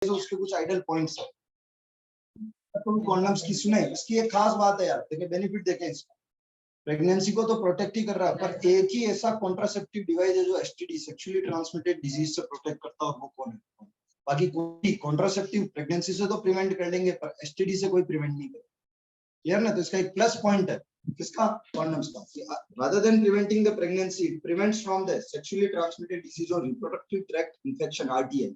उसके कुछ idol points है। तो कॉन्डम्स की सुने, इसकी एक खास बात है यार, देखिए बेनिफिट देखें इसका। प्रेगनेंसी को तो प्रोटेक्ट ही कर रहा है, पर एक ही ऐसा कॉन्ट्रासेप्टिव डिवाइस है जो एसटीडी सेक्सुअली ट्रांसमिटेड डिजीज से प्रोटेक्ट करता है, और वो कौन है? बाकी कोई कॉन्ट्रासेप्टिव प्रेगनेंसी से तो प्रिवेंट कर लेंगे, पर एसटीडी से कोई प्रिवेंट नहीं करेगा। क्लियर ना? तो इसका एक प्लस पॉइंट है किसका? कॉन्डम्स का। Rather than preventing the pregnancy, it prevents from the sexually transmitted disease और रिप्रोडक्टिव ट्रैक्ट इंफेक्शन, आरटीआई।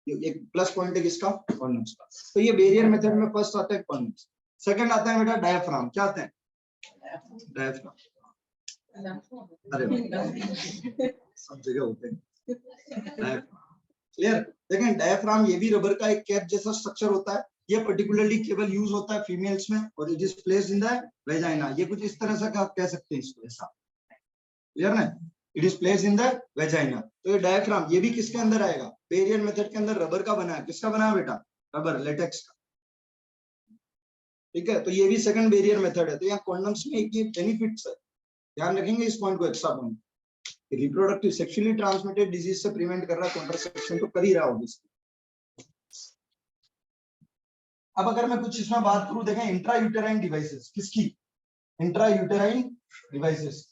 ये एक प्लस पॉइंट है किसका? कॉन्डम्स का। तो ये बैरियर मेथड में फर्स्ट आता है कॉन्डम्स। सेकंड आता है बेटा डायफ्राम। क्या आता है? डायफ्राम। अरे सब जगह होते हैं। क्लियर? देखें डायफ्राम ये भी रबर का एक कैप जैसा स्ट्रक्चर होता है। ये पर्टिकुलरली केवल यूज होता है फीमेल्स में, और it is placed in the vagina. ये कुछ इस तरह से कह सकते हैं इसको, ऐसा। क्लियर ना? It is placed in the vagina. तो ये डायफ्राम ये भी किसके अंदर आएगा? बैरियर मेथड के अंदर रबर का बना है। किसका बना है बेटा? रबर, लेटेक्स का। ठीक है, तो ये भी सेकंड बैरियर मेथड है। तो यहाँ कॉन्डम्स में एक ये बेनिफिट्स है, ध्यान रखेंगे इस पॉइंट को, extra point. Reproductive sexually transmitted disease से प्रिवेंट कर रहा है, कॉन्ट्रासेप्शन तो कर ही रहा होगा। अब अगर मैं कुछ इसमें बात करूं, देखें इंट्रा यूटेराइन डिवाइसेस। किसकी? Intra uterine devices.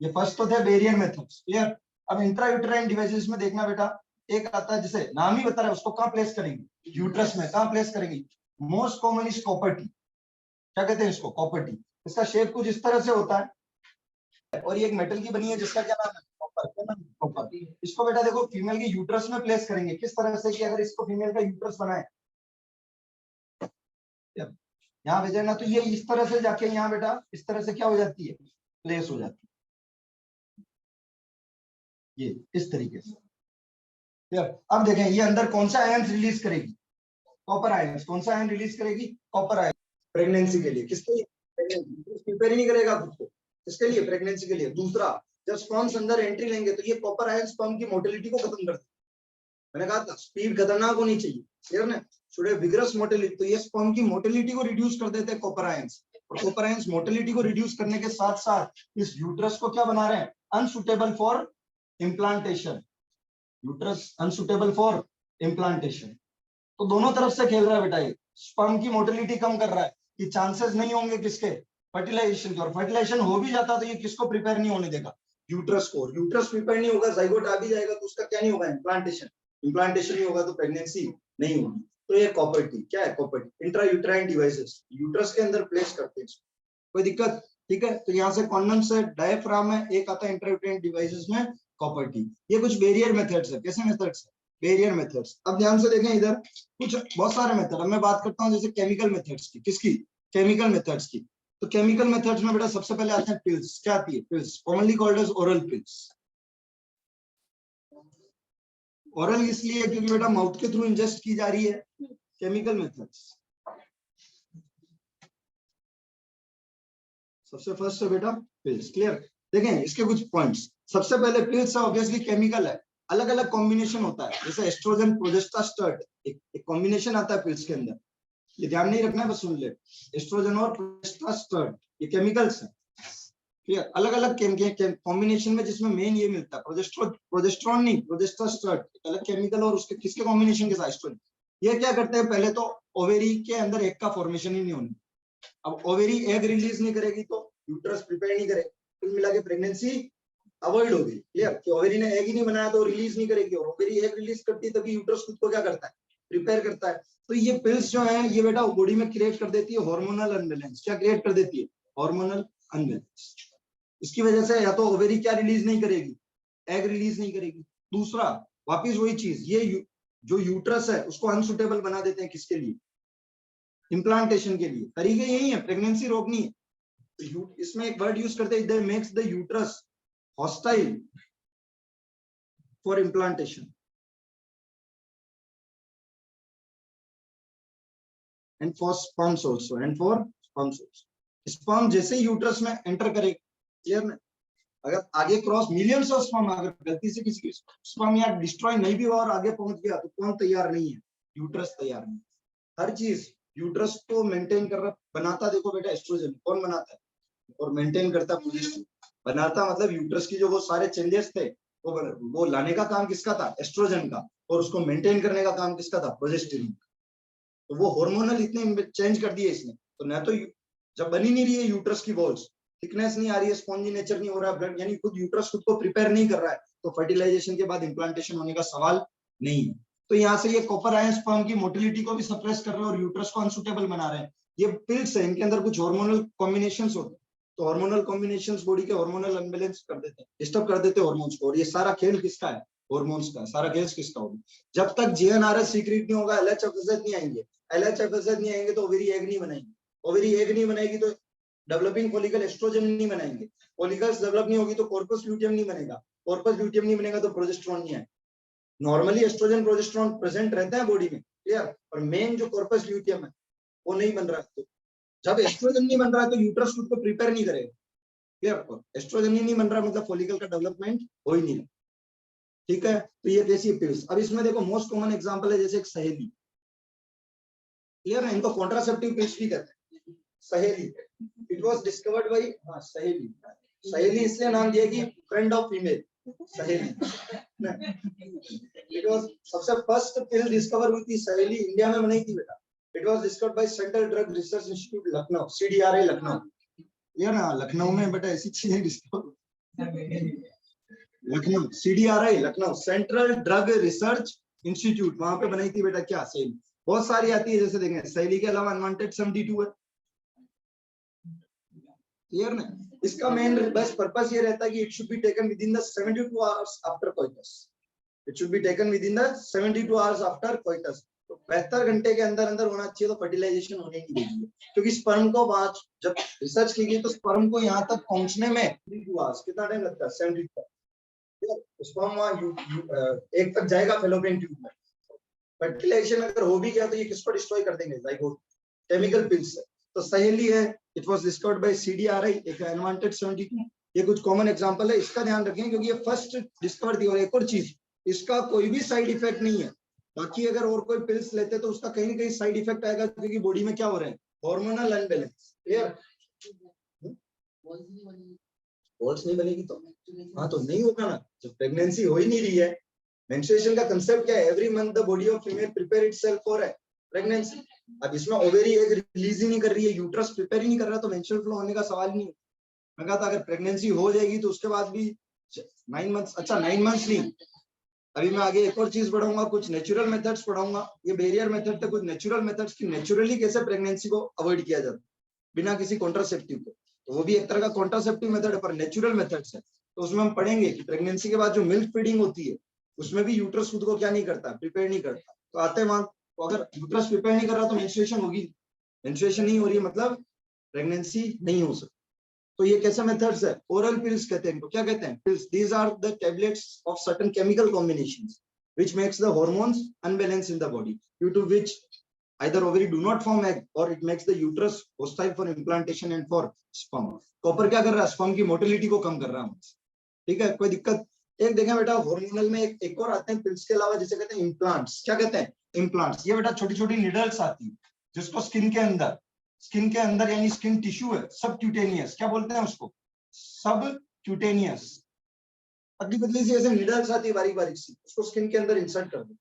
ये फर्स्ट तो थे बैरियर मेथड्स। क्लियर? अब इंट्रा यूटेराइन डिवाइसेस में देखना बेटा, एक आता है जिसे नाम ही बता रहा है, उसको कहां प्लेस करेंगे? यूट्रस में। कहां प्लेस करेंगे? Most common is copper T. क्या कहते हैं इसको? Copper T. इसका शेप कुछ इस तरह से होता है, और ये एक मेटल की बनी है जिसका क्या नाम है? कॉपर। क्या नाम है? कॉपर। इसको बेटा देखो फीमेल के यूट्रस में प्लेस करेंगे। किस तरह से कि अगर इसको फीमेल का यूट्रस बनाए यहाँ वेजाइना, तो ये इस तरह से जाके यहाँ बेटा इस तरह से क्या हो जाती है? प्लेस हो जाती है, ये इस तरीके से। अब देखें ये अंदर कौन सा आयन रिलीज करेगी? Copper ion. कौन सा आयन रिलीज करेगी? Copper ion. प्रेगनेंसी के लिए। किसके लिए? प्रिपेयर ही नहीं करेगा खुद को। किसके लिए? प्रेगनेंसी के लिए। दूसरा, जब स्पर्म्स अंदर एंट्री लेंगे तो ये कॉपर आयन स्पर्म की मोटिलिटी को खत्म कर देते। मैंने कहा था स्पीड खतरनाक होनी चाहिए। क्लियर ना? Should have vigorous motility. तो ये स्पर्म की मोटिलिटी को रिड्यूस कर देते हैं कॉपर आयंस। और कॉपर आयंस मोटिलिटी को रिड्यूस करने के साथ साथ इस यूट्रस को क्या बना रहे हैं? Unsuitable for implantation. Uterus unsuitable for implantation. तो दोनों तरफ से खेल रहा है बेटा ये। स्पर्म की मोटिलिटी कम कर रहा है कि चांसेस नहीं होंगे किसके? फर्टिलाइजेशन के। और फर्टिलाइजेशन हो भी जाता तो ये किसको प्रिपेयर नहीं होने देगा? यूट्रस को। यूट्रस प्रिपेयर नहीं होगा, जाइगोट आ भी जाएगा तो उसका क्या नहीं होगा? इम्प्लांटेशन। इम्प्लांटेशन नहीं होगा तो प्रेगनेंसी नहीं होगी। तो ये कॉपर टी। क्या है copper T? Intra uterine devices, uterus के अंदर प्लेस करते हैं। कोई दिक्कत? ठीक है, तो यहाँ से कॉन्डम से डायफ्राम है, एक आता है इंट्रा यूट्राइन डिवाइसेस में कॉपर टी। ये कुछ बैरियर मेथड्स है। कैसे मेथड्स है? Barrier methods. अब ध्यान से देखें इधर कुछ बहुत सारे मेथड। अब मैं बात करता हूँ जैसे केमिकल मेथड्स की। किसकी? केमिकल मेथड्स की। तो केमिकल मेथड्स में बेटा सबसे पहले आते हैं पिल्स। क्या आती है? Pills, commonly called as oral pills. Oral इसलिए क्योंकि बेटा माउथ के थ्रू इंजेस्ट की जा रही है। केमिकल मेथड्स सबसे फर्स्ट है बेटा पिल्स। क्लियर? देखें इसके कुछ पॉइंट्स। सबसे पहले पिल्स ऑब्वियसली केमिकल है, अलग अलग कॉम्बिनेशन होता है। जैसे एस्ट्रोजन प्रोजेस्टास्टेरॉइड एक कॉम्बिनेशन आता है पिल्स के अंदर। ये ध्यान नहीं रखना है, बस सुन ले। एस्ट्रोजन और प्रोजेस्टास्टेरॉइड ये केमिकल्स हैं। क्लियर? अलग अलग कॉम्बिनेशन में, जिसमें मेन ये मिलता है प्रोजेस्टेरॉन नहीं, प्रोजेस्टास्टेरॉइड अलग केमिकल, और उसके किसके कॉम्बिनेशन के साथ? एस्ट्रोजन। ये क्या करते हैं? पहले तो ओवेरी के अंदर एग का फॉर्मेशन ही नहीं होने। अब ओवेरी एग रिलीज नहीं करेगी तो यूट्रस प्रिपेयर नहीं करेगा, कुल मिला के प्रेगनेंसी अवॉइड होगी। क्लियर? कि ओवेरी ने एग ही नहीं बनाया तो रिलीज नहीं करेगी, और ओवेरी एग रिलीज करती है तभी यूट्रस खुद को क्या करता है? प्रिपेयर करता है। तो ये पिल्स जो है ये बेटा बॉडी में क्रिएट कर देती है हार्मोनल अनबैलेंस। क्या क्रिएट कर देती है? Hormonal unbalance. इसकी वजह से या तो ओवेरी क्या रिलीज नहीं करेगी? एग रिलीज नहीं करेगी। दूसरा, वापिस वही चीज, ये जो यूट्रस है उसको अनसुटेबल बना देते हैं। किसके लिए? इम्प्लांटेशन के लिए। तरीके यही है, प्रेगनेंसी रोकनी है। तो इसमें एक वर्ड यूज करते हैं, दे makes the uterus hostile for implantation and for sperms also, and for sperms also. Sperm जैसे ही यूट्रस में एंटर करेगा, क्लियर ना? अगर आगे क्रॉस मिलियंस ऑफ स्पर्म, अगर गलती से किसी स्पर्म या डिस्ट्रॉय नहीं भी हुआ और आगे पहुंच गया तो कौन तैयार नहीं है? यूट्रस तैयार नहीं। हर चीज यूट्रस को मेंटेन कर रहा, बनाता देखो बेटा एस्ट्रोजन। कौन बनाता है? और मेंटेन करता प्रोजेस्टेरोन। बनाता मतलब यूट्रस की जो वो सारे चेंजेस थे वो लाने का काम किसका था? एस्ट्रोजन का। और उसको मेंटेन करने का काम किसका था, प्रोजेस्टेरोन। तो वो हार्मोनल इतने चेंज कर दिए इसने, तो न तो जब बनी नहीं रही है यूट्रस की वॉल्स, थिकनेस नहीं आ रही है, स्पॉन्जी नेचर नहीं हो रहा है ब्लड, यानी खुद यूट्रस खुद को प्रिपेयर नहीं कर रहा है, तो फर्टिलाइजेशन के बाद इम्प्लांटेशन होने का सवाल नहीं है। तो यहाँ से ये कॉपर आयन स्पर्म की मोटिलिटी को भी सप्रेस कर रहे हैं और यूट्रस को अनसुटेबल बना रहे हैं। ये पिल्स है, इनके अंदर कुछ हार्मोनल कॉम्बिनेशंस होते हैं, तो हार्मोनल कॉम्बिनेशंस बॉडी के हार्मोनल अनबैलेंस कर देते हैं, डिस्टर्ब कर देते हैं हार्मोन्स को, और ये सारा खेल किसका है, हार्मोन्स का। सारा खेल किसका होगा, जब तक जीएनआरएच सीक्रेट नहीं होगा, एलएचएफएसएच नहीं आएंगे, एलएचएफएसएच नहीं आएंगे तो ओवरी एग नहीं बनाएंगे, ओवरी एग नहीं बनाएगी तो डेवलपिंग फॉलिकल एस्ट्रोजन नहीं बनाएंगे, फॉलिकल्स डेवलप नहीं होगी तो कॉर्पस ल्यूटियम नहीं बनेगा, कॉर्पस ल्यूटियम नहीं बनेगा तो प्रोजेस्टेरोन नहीं आएगा। नॉर्मली एस्ट्रोजन प्रोजेस्टेरोन प्रेजेंट रहता है बॉडी में, क्लियर, और मेन जो कॉर्पस ल्यूटियम है वो नहीं बन रहा है। तो जब एस्ट्रोजन नहीं बन रहा है तो यूट्रस खुद को प्रिपेयर नहीं करेगा, क्लियर, एस्ट्रोजन ही नहीं बन रहा मतलब फॉलिकल का डेवलपमेंट हो ही नहीं रहा, ठीक है। तो ये कैसी पिल्स, अब इसमें देखो मोस्ट कॉमन एग्जांपल है जैसे एक सहेली, क्लियर है, इनको कॉन्ट्रासेप्टिव पिल्स भी कहते हैं, सहेली। इट वाज डिस्कवर्ड बाय सहेली, सहेली इसलिए नाम दिया कि फ्रेंड ऑफ फीमेल, सहेली। इट वाज सबसे फर्स्ट पिल डिस्कवर हुई थी सहेली, इंडिया में बनाई थी बेटा। It was discovered by central drug research institute Lucknow, CDRI Lucknow, ये ना लखनऊ में बेटा ऐसी चीजें discover, Lucknow CDRI Lucknow, central drug research institute, वहां पे बनाई थी बेटा क्या, सहेली। बहुत सारी आती है, जैसे देखें सहेली के अलावा अनवांटेड 72 है, क्लियर ना। इसका मेन बस पर्पस ये रहता है कि it should be taken with in the 72 hours after coitus, it should be taken with in the 72 hours after coitus, तो 72 घंटे के अंदर अंदर होना चाहिए, तो फर्टिलाइजेशन होने नहीं देगी, क्योंकि स्पर्म को आज जब रिसर्च की गई तो स्पर्म को यहाँ तक पहुंचने में 72 आवर्स कितना टाइम लगता है, 72, स्पर्म वहां एक तक जाएगा फेलोपियन ट्यूब में, फर्टिलाइजेशन अगर हो भी गया तो ये किसको डिस्ट्रॉय कर देंगे, जाइगोट, केमिकल पिल्स है। तो सहेली है, it was discovered by CDRI, एक अनवांटेड 72, ये कुछ कॉमन एग्जांपल है, इसका ध्यान रखें क्योंकि ये फर्स्ट डिस्कवर थी। और एक और चीज, इसका कोई भी साइड इफेक्ट नहीं है, बाकी अगर और कोई पिल्स लेते तो उसका कहीं ना कहीं साइड इफेक्ट आएगा, क्योंकि बॉडी में क्या हो रहा है, हार्मोनल अनबैलेंस, क्लियर। वॉल्स नहीं बनेगी तो हाँ, तो नहीं होगा ना, जब प्रेगनेंसी हो ही नहीं रही है। मेंस्ट्रुएशन का कंसेप्ट क्या है, every month the body of female prepare itself for pregnancy. अब इसमें ओवेरी एग रिलीज ही नहीं कर रही है, यूट्रस प्रिपेयर ही नहीं कर रहा, तो मेंस्ट्रुअल फ्लो होने का सवाल नहीं। मैं कहा था अगर प्रेगनेंसी हो जाएगी तो उसके बाद भी 9 मंथ्स, अच्छा 9 मंथ्स नहीं, अभी मैं आगे एक और चीज पढ़ाऊंगा, कुछ नेचुरल मेथड्स पढ़ाऊंगा, ये बैरियर मेथड थे, कुछ नेचुरल मेथड्स की नेचुरली कैसे प्रेगनेंसी को अवॉइड किया जाता बिना किसी कॉन्ट्रासेप्टिव के, तो वो भी एक तरह का कॉन्ट्रासेप्टिव मेथड है पर नेचुरल मेथड्स है। तो उसमें हम पढ़ेंगे कि प्रेगनेंसी के बाद जो मिल्क फीडिंग होती है उसमें भी यूट्रस खुद को क्या नहीं करता, प्रिपेयर नहीं करता, तो आते वहां, तो अगर यूट्रस प्रिपेयर नहीं कर रहा तो मेंस्ट्रुएशन होगी, मेंस्ट्रुएशन नहीं हो रही है मतलब प्रेगनेंसी नहीं हो सकती। तो ये कैसे मेथड्स है, ओरल पिल्स कहते हैं इनको, क्या कहते हैं, pills, these are the tablets of certain chemical combinations which makes the hormones unbalance in the body, due to which either ovary do not form egg or it makes the uterus hostile for implantation and for sperm। Copper क्या कर रहा है, sperm की motility को कम कर रहा है, ठीक है, कोई दिक्कत। एक देखें बेटा हार्मोनल में एक और आते हैं पिल्स के अलावा, जिसे कहते हैं इम्प्लांट्स, क्या कहते हैं, इम्प्लांट्स। ये बेटा छोटी छोटी निडल्स आती है जिसको स्किन के अंदर यानी स्किन टिश्यू है, सब क्यूटेनियस, क्या बोलते हैं उसको, सब क्यूटेनियस, पतली पतली सी ऐसे निडल्स आती है बारीक बारीक सी, उसको स्किन के अंदर इंसर्ट कर दो,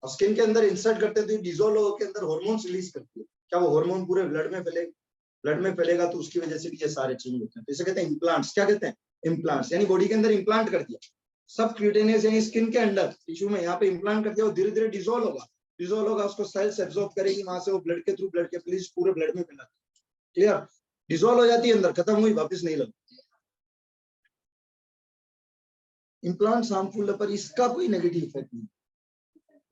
और स्किन के अंदर इंसर्ट करते हैं तो डिजोल्व होकर अंदर हार्मोन्स रिलीज करती है, क्या वो हार्मोन पूरे ब्लड में फैलेगा तो उसकी वजह से भी ये सारे चेंज होते हैं, तो इसे कहते हैं इम्प्लांट्स। क्या कहते हैं, इम्प्लांट्स, यानी बॉडी के अंदर इम्प्लांट कर दिया, सब क्यूटेनियस यानी स्किन के अंदर टिश्यू में यहाँ पे इम्प्लांट कर दिया, वो धीरे धीरे डिजोल्व होगा, उसको सेल्स एब्जॉर्ब करेगी, वहां से वो ब्लड के थ्रू ब्लड के प्लीज पूरे ब्लड में फैला, क्लियर, डिजोल्व हो जाती है अंदर, खत्म हुई, वापस नहीं लगती। इम्प्लांट्स हार्मफुल है पर इसका कोई नेगेटिव इफेक्ट नहीं,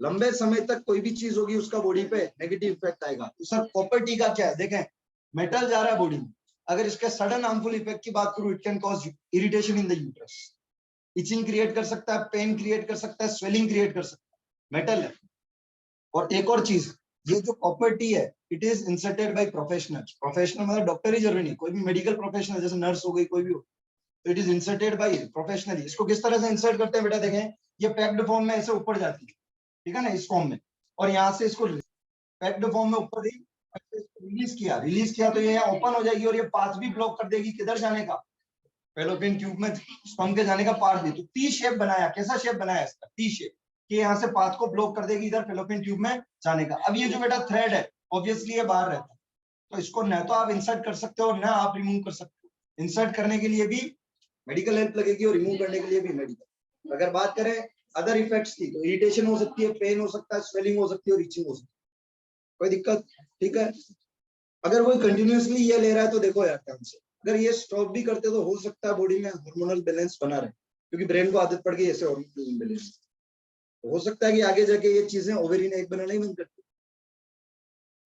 लंबे समय तक कोई भी चीज होगी उसका बॉडी पे नेगेटिव इफेक्ट आएगा। तो सर प्रॉपर्टी का क्या है, देखें मेटल जा रहा है बॉडी में, अगर इसके सडन हार्मफुल इफेक्ट की बात करूं, it can cause irritation in the uterus, itching create कर सकता है, पेन क्रिएट कर सकता है, स्वेलिंग क्रिएट कर सकता है, मेटल है। और एक और चीज, ये जो प्रॉपर्टी है it is inserted by professionals, professional मतलब डॉक्टर ही जरूरी नहीं, कोई भी मेडिकल प्रोफेशनल जैसे नर्स हो गई, कोई भी हो, तो it is inserted by professionally. इसको किस तरह से इंसर्ट करते हैं बेटा, देखें ये पैक्ड फॉर्म में ऐसे ऊपर जाती है, ठीक है ना, इस फॉर्म में, और यहाँ से इसको पैक्ड फॉर्म में ऊपर ही रिलीज किया तो ये यहाँ ओपन हो जाएगी और ये पाथ भी ब्लॉक कर देगी, किधर जाने का, फेलोपियन ट्यूब में स्पर्म के जाने का पाथ भी। तो टी शेप बनाया, कैसा शेप बनाया इसका, टी शेप, कि यहाँ से पाथ को ब्लॉक कर देगी इधर फेलोपियन ट्यूब में जाने का। अब ये जो बेटा थ्रेड है ऑब्वियसली ये बाहर रहता है, तो इसको न तो आप इंसर्ट कर सकते हो, न आप रिमूव कर सकते हो। इंसर्ट करने के लिए भी मेडिकल हेल्प लगेगी और रिमूव करने के लिए भी मेडिकल। अगर बात करें अदर इफेक्ट्स की, तो इरिटेशन हो सकती है, पेन हो सकता है, स्वेलिंग हो सकती है और इचिंग हो सकती है, कोई दिक्कत? ठीक है। अगर वो कंटिन्यूअसली ये ले रहा है तो देखो यार ध्यान से, अगर ये स्टॉप भी करते तो हो सकता है बॉडी में हार्मोनल बैलेंस बना रहे, क्योंकि ब्रेन को आदत पड़ गई ऐसे हार्मोनल बैलेंस। तो हो सकता है कि आगे जाके ये चीजें ओवेरी ने एक बनाना ही बंद करती।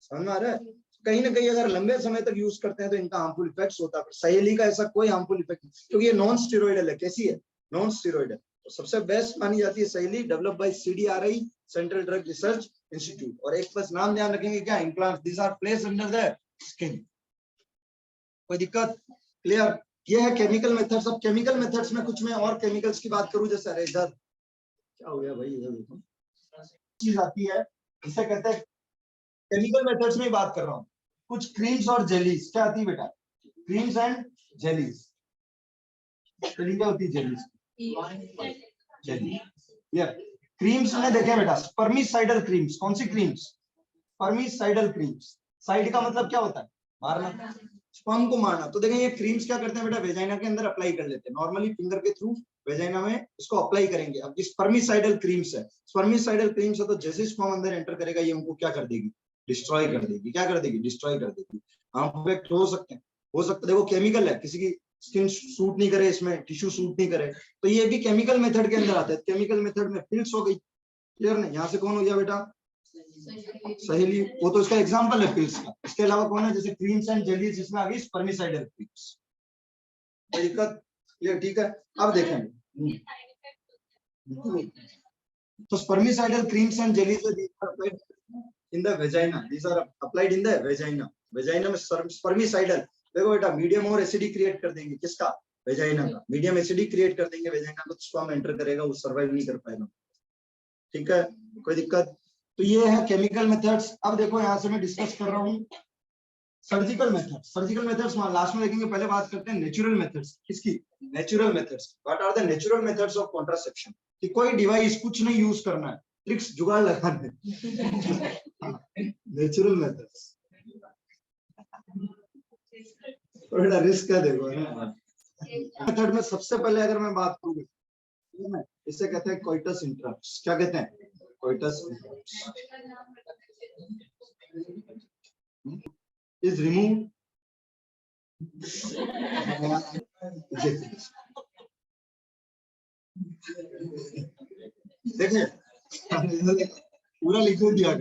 समझ में आ रहा है? कहीं ना कहीं अगर लंबे समय तक यूज करते हैं तो इनका हार्मफुल इफेक्ट्स होता है। सहेली का ऐसा कोई हार्मफुल इफेक्ट नहीं, क्योंकि ये नॉन स्टेरॉइडल है। कैसी है? Non steroidal. तो सबसे बेस्ट मानी जाती है Saheli, develop by CDRI, central drug research institute. और एक बस नाम ध्यान रखेंगे क्या, implant, this are placed under the skin. कोई दिक्कत? क्लियर? ये है केमिकल मेथड्स। अब केमिकल मेथड्स में कुछ मैं और केमिकल्स की बात करूं, जैसे अरे इधर क्या हो गया भाई, इधर देखो चीज आती है, इसे कहते हैं केमिकल मेथड्स में बात कर रहा हूँ। कुछ क्रीम्स और जेलीज क्या आती है बेटा, क्रीम्स एंड जेलीज। क्या होती है जेलीज? जेली या क्रीम्स में देखें बेटा, स्पर्मिसाइडल क्रीम्स। कौन सी क्रीम्स? Spermicidal creams. साइड का मतलब क्या होता है? मारना, स्पर्म को मारना। तो देखें ये क्रीम्स क्या करते हैं बेटा, वेजाइना के अंदर अप्लाई कर लेते हैं। नॉर्मली फिंगर के थ्रू वेजाइना में इसको अप्लाई करेंगे। अब ये स्पर्मिसाइडल क्रीम्स है, स्पर्मिसाइडल क्रीम्स है, तो जैसे स्पर्म अंदर एंटर करेगा ये उनको क्या कर देगी, डिस्ट्रॉय कर देगी। क्या कर देगी? डिस्ट्रॉय कर देगी। हार्म इफेक्ट हो सकते हैं, हो सकता है। देखो केमिकल है, किसी की स्किन सूट नहीं करे, इसमें टिश्यू सूट नहीं करे, तो ये भी केमिकल मेथड के अंदर आता है। केमिकल मेथड में फिल्स हो गई, क्लियर नहीं? यहाँ से कौन हो गया बेटा, सहेली, वो तो इसका एग्जांपल है फिल्स का। इसके अलावा कौन है, जैसे क्रीम्स एंड जेलीज, जिसमें आ गई स्पर्मिसाइडल क्रीम्स। दिक्कत? क्लियर? ठीक है। अब देखेंगे तो spermicidal creams and jellies in the vagina, these are applied in the vagina. Vagina में स्पर्मिसाइडल, देखो बेटा मीडियम और एसिडिक क्रिएट कर देंगे, किसका? वेजाइना का। मीडियम एसिडिक क्रिएट कर देंगे वेजाइना को, स्पर्म एंटर करेगा, वो सर्वाइव नहीं कर पाएगा। ठीक है, कोई दिक्कत? तो ये है केमिकल मेथड्स। अब देखो यहाँ से मैं डिस्कस कर रहा हूँ surgical methods. Surgical methods last में देखेंगे, पहले बात करते हैं नेचुरल मेथड्स। किसकी? Natural methods. What are the natural methods of contraception? कि कोई डिवाइस कुछ नहीं यूज करना है, ट्रिक्स जुगाड़ लगाने। नेचुरल मेथड्स थोड़ा रिस्क है, देखो मेथड में सबसे पहले अगर मैं बात करूँ, इसे कहते हैं कोइटस इंटरप्ट्स। क्या कहते हैं? कोइटस इंटरप्ट्स इज रिमूव्ड देखिए पूरा लिख दिया,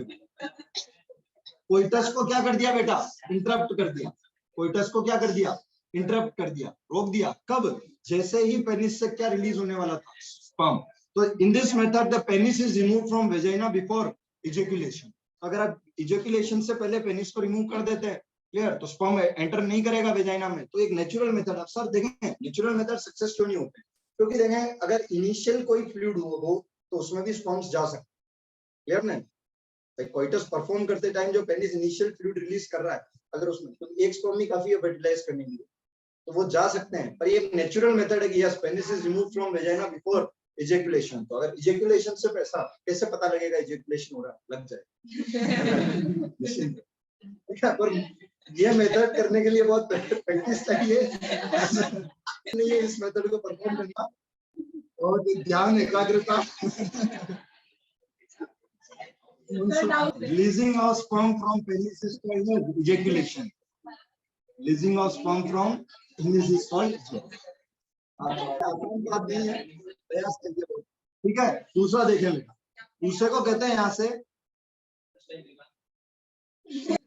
कोइटस को क्या कर दिया बेटा, इंटरप्ट कर दिया। कोइटस को क्या कर दिया, इंटरप्ट कर दिया, रोक दिया। कब? जैसे ही पेनिस से क्या रिलीज होने वाला था, स्पर्म। तो in this method the penis is removed from vagina before ejaculation. अगर आप इजैक्यूलेशन से पहले पेनिस को रिमूव कर देते हैं, क्लियर, तो स्पर्म एंटर नहीं करेगा वेजाइना में। तो एक नेचुरल मेथड। अब सर देखें नेचुरल मेथड सक्सेस क्यों नहीं होते? क्योंकि देखें अगर इनिशियल कोई फ्लूइड हो तो उसमें भी स्पर्म्स जा सकते, क्लियर नहीं? कोइटस परफॉर्म करते टाइम जो पेनिस इनिशियल फ्लूइड रिलीज कर रहा है, अगर उसमें तो एक स्पर्म ही काफी है फर्टिलाइज करने के लिए, तो वो जा सकते हैं। पर ये नेचुरल मेथड है कि yes penis is removed from vagina before ejaculation. तो अगर इजैक्यूलेशन से पैसा कैसे पता लगेगा इजैक्यूलेशन हो रहा है? लग जाए। ठीक है, पर ये मेथड करने के लिए बहुत प्रैक्टिस चाहिए। नहीं है इस मेथड को परफॉर्म करना, और ध्यान, एकाग्रता। Releasing of sperm from penis is called ejaculation. Releasing of sperm from penis is called ejaculation. बात नहीं है, प्रयास करिए। ठीक है, दूसरा देखें, दूसरे को कहते हैं यहाँ से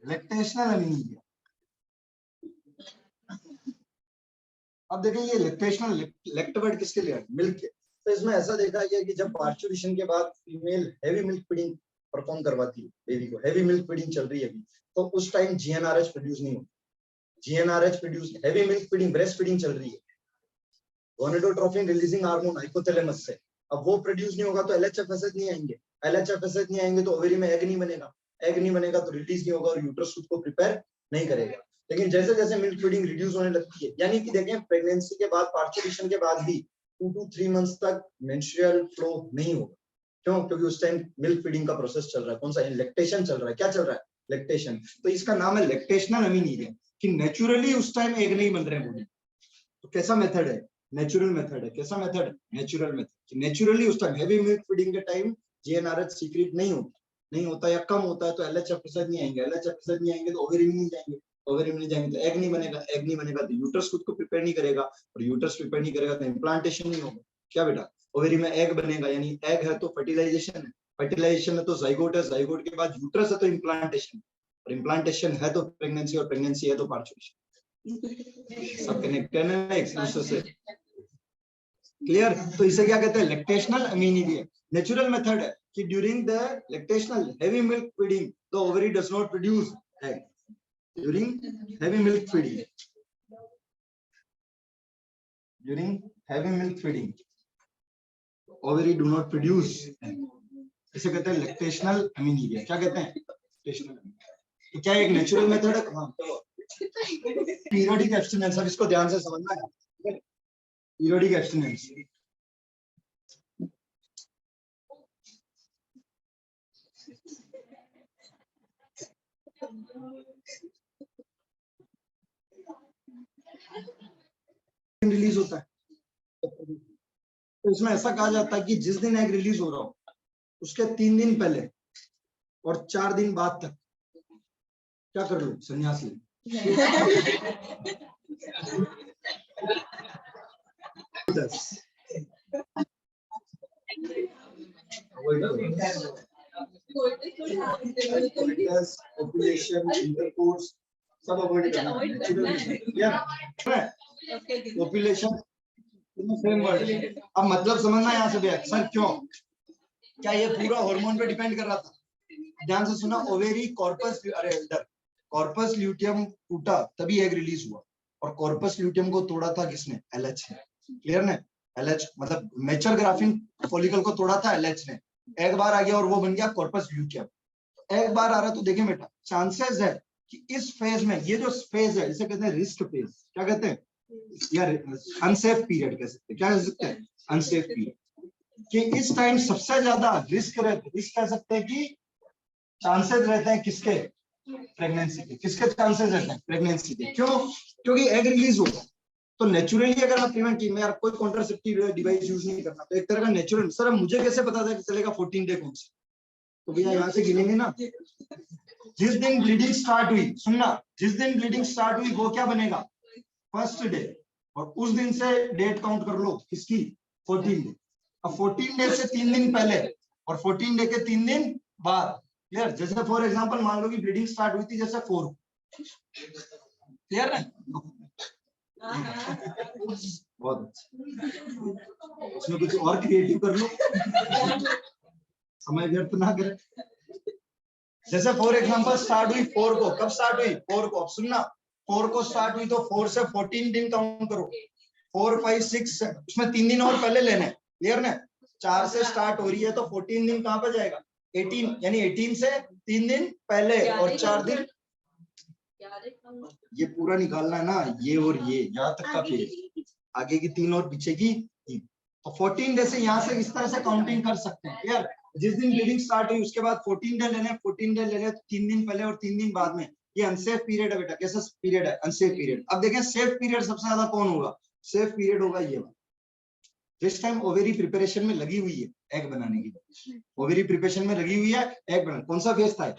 लैक्टेशनल एनीमिया। अब देखें ये लैक्टेशनल, लैक्ट वर्ड किसके लिए? मिल्क के। तो इसमें ऐसा देखा गया कि जब पार्चुरेशन के बाद female heavy milk feeding perform करवाती है, बेबी को हैवी मिल्क फीडिंग चल रही है अभी, तो उस टाइम GnRH प्रोड्यूस नहीं होता। GnRH produce, heavy milk feeding, breast feeding चल रही है, गोनेडोट्रोफिन रिलीजिंग हार्मोन हाइपोथैलेमस से। अब वो प्रोड्यूस नहीं होगा तो LHFSH नहीं आएंगे, LHFSH नहीं आएंगे तो ओवरी में एग नहीं बनेगा, एग नहीं बनेगा तो रिलीज नहीं होगा और यूट्रस खुद को प्रिपेयर नहीं करेगा। लेकिन जैसे जैसे मिल्क फीडिंग रिड्यूस होने लगती है, यानी कि देखें प्रेगनेंसी के बाद, पार्चुरेशन के बाद भी 2 to 3 मंथ्स तक मेंस्ट्रुअल फ्लो नहीं होगा, क्यों? क्योंकि उस टाइम मिल्क फीडिंग का प्रोसेस चल रहा है। कौन सा? लैक्टेशन चल रहा है। क्या चल रहा है? लैक्टेशन। तो इसका नाम है लैक्टेशनल अमीनीरिया, कि नेचुरली उस टाइम एग नहीं बन रहे हैं। तो कैसा मेथड है? नेचुरल मेथड है। कैसा मेथड? Natural method. नेचुरली उस टाइम हैवी मिल्क फीडिंग के टाइम जीएनआरएच सीक्रेट नहीं होता या कम होता है, तो एलएचएफ नहीं आएंगे। एलएचएफ नहीं आएंगे तो ओवरी में नहीं जाएंगे। ओवरी में नहीं जाएंगे तो एग नहीं बनेगा। एग नहीं बनेगा तो यूट्रस खुद को प्रिपेयर नहीं करेगा, और यूट्रस प्रिपेयर नहीं करेगा तो इम्प्लांटेशन नहीं होगा। क्या बेटा? ओवरी में एग बनेगा, यानी एग है तो फर्टिलाइजेशन है, फर्टिलाइजेशन है तो जाइगोट है, जाइगोट के बाद यूट्रस है तो इम्प्लांटेशन, और इम्प्लांटेशन है तो प्रेगनेंसी, और प्रेगनेंसी है तो पार्चुरेशन। सब कनेक्टेड है एक दूसरे से। क्लियर? तो इसे क्या कहते हैं? लैक्टेशनल अमीनीरिया। नेचुरल मेथड है कि during the lactational heavy milk feeding the ovary does not produce egg. During heavy milk feeding, during heavy milk feeding ovary do not produce egg. इसे कहते हैं लैक्टेशनल अमीनीरिया। क्या कहते हैं? लैक्टेशनल। तो क्या एक नेचुरल मेथड है? हाँ। पीरियोडिक एब्स्टिनेंस, अब इसको ध्यान से समझना है। पीरियोडिक एब्स्टिनेंस, रिलीज होता है, तो इसमें ऐसा कहा जाता है कि जिस दिन एग रिलीज हो रहा हो उसके 3 दिन पहले और 4 दिन बाद तक क्या कर लो? संन्यास ले। पॉपुलेशन, इंटरकोर्स सब अवॉइड करना। Population same word. अब मतलब समझना यहाँ से भी। सर क्यों? क्या ये पूरा हार्मोन पे डिपेंड कर रहा था? ध्यान से सुना। ओवेरी कॉर्पस, अरे कॉर्पस ल्यूटियम टूटा तभी एग रिलीज हुआ, और कॉर्पस ल्यूटियम को तोड़ा था किसने? एलएच ने। क्लियर ने? एलएच मतलब मैच्योर ग्राफिन फॉलिकल को तोड़ा था एलएच ने। एग बार आ गया और वो बन गया कॉर्पस ल्यूटियम। एग बार आ रहा है तो देखिए बेटा, चांसेस है कि इस फेज में, ये जो फेज है इसे कहते हैं रिस्क फेज। क्या कहते हैं? या अनसेफ पीरियड कह सकते हैं। क्या कह सकते हैं? Unsafe period. कि इस टाइम सबसे ज्यादा रिस्क रहते, रिस्क कह सकते हैं कि चांसेस रहते हैं किसके? प्रेगनेंसी के। किसके चांसेस रहते हैं? प्रेगनेंसी के। क्यों? क्योंकि एग रिलीज होगा तो नेचुरली अगर आप प्रिवेंट की, मैं यार कोई कॉन्ट्रासेप्टिव डिवाइस यूज नहीं करना, तो एक तरह का नेचुरल। सर मुझे कैसे पता चलेगा 14 डे कौन से? तो भैया यहाँ से गिनेंगे ना। जिस दिन ब्लीडिंग स्टार्ट हुई, सुनना, जिस दिन ब्लीडिंग स्टार्ट हुई वो क्या बनेगा? फर्स्ट डे, और उस दिन से डेट काउंट कर लो किसकी? 14 डे। अब 14 डे से 3 दिन पहले और 14 डे के 3 दिन बाद। क्लियर? जैसे फॉर एग्जांपल मान लो कि ब्लीडिंग स्टार्ट हुई थी जैसे 4। क्लियर है? बहुत अच्छा। उसमें कुछ और क्रिएटिव कर लो, समय व्यर्थ ना करें। जैसे फॉर एग्जांपल स्टार्ट हुई 4 को। कब स्टार्ट हुई? 4 को। अब सुनना, 4 को स्टार्ट हुई तो 4 से 14 दिन काउंट करो। 4, 5, 6, उसमें 3 दिन और पहले लेने। क्लियर ना? 4 से स्टार्ट हो रही है तो 14 दिन कहां पे जाएगा? 18, यानी 18 से 3 दिन पहले और 4 दिन। ये पूरा निकालना है ना, ये और ये यहाँ तक का पेज, आगे की 3 और पीछे की 3। तो 14 डे से यहाँ से इस तरह से काउंटिंग कर सकते हैं। क्लियर? जिस दिन ब्लीडिंग स्टार्ट हुई उसके बाद 14 डे लेने, 14 डे लेने, 3 दिन पहले और 3 दिन बाद में। ये अनसेफ पीरियड है बेटा। कैसा पीरियड है? Unsafe period. अब देखें सेफ पीरियड सबसे ज्यादा कौन होगा? सेफ पीरियड होगा ये वाला, जिस टाइम ओवेरी प्रिपरेशन में लगी हुई है एग बनाने की। ओवेरी प्रिपरेशन में लगी हुई है एग बनाने। कौन सा फेज था?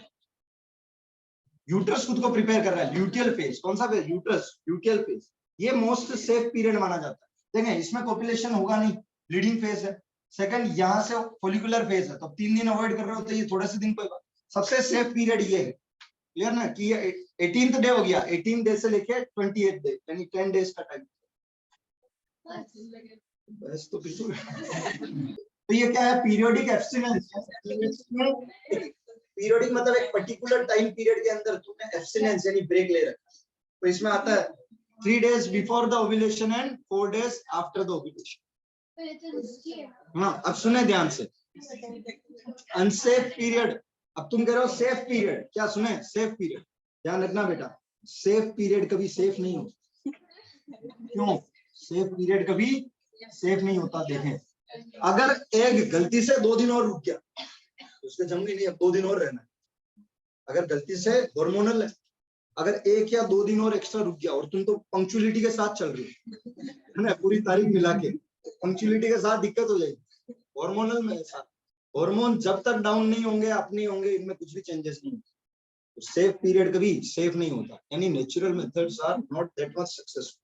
यूट्रस खुद को प्रिपेयर कर रहा है, ल्यूटियल फेज। कौन सा फेज? Uterus, luteal phase. ये मोस्ट सेफ पीरियड माना जाता है। देखें इसमें कॉपुलेशन होगा नहीं, ब्लीडिंग फेज है। सेकंड यहाँ से फॉलिकुलर फेज है, तो 3 दिन अवॉइड कर रहे हो तो ये थोड़े से दिन कोई बात। सबसे सेफ पीरियड ये है। क्लियर ना? कि 18th डे हो गया, 18 डे से लेके 28 डे, यानी 10 डेज का टाइम। बस तो तो ये क्या है? Periodic abstinence. पीरियोडिक मतलब एक पर्टिकुलर टाइम पीरियड के अंदर तुमने एब्स्टिनेंस यानी ब्रेक ले रखा। तो इसमें आता है 3 days before the ovulation and 4 days after the ovulation. हाँ, अब सुने ध्यान से। अनसेफ पीरियड, अब तुम कह रहे हो सेफ पीरियड। क्या सुने? Safe period. ध्यान रखना बेटा, सेफ पीरियड कभी सेफ नहीं होता। क्यों? सेफ पीरियड कभी सेफ नहीं होता। देखें अगर एग गलती से 2 दिन और रुक गया तो उसके जमनी नहीं, अब 2 दिन और रहना है। अगर गलती से हार्मोनल है, अगर 1 या 2 दिन और एक्स्ट्रा रुक गया और तुम तो पंक्चुअलिटी के साथ चल रही है ना, पूरी तारीख मिला के पंक्चुअलिटी के साथ दिक्कत हो जाएगी। हार्मोनल में ऐसा, हार्मोन जब तक डाउन नहीं होंगे, अप नहीं होंगे, इनमें कुछ भी चेंजेस नहीं होंगे, तो सेफ पीरियड कभी सेफ नहीं होता। यानी natural methods are not that much successful,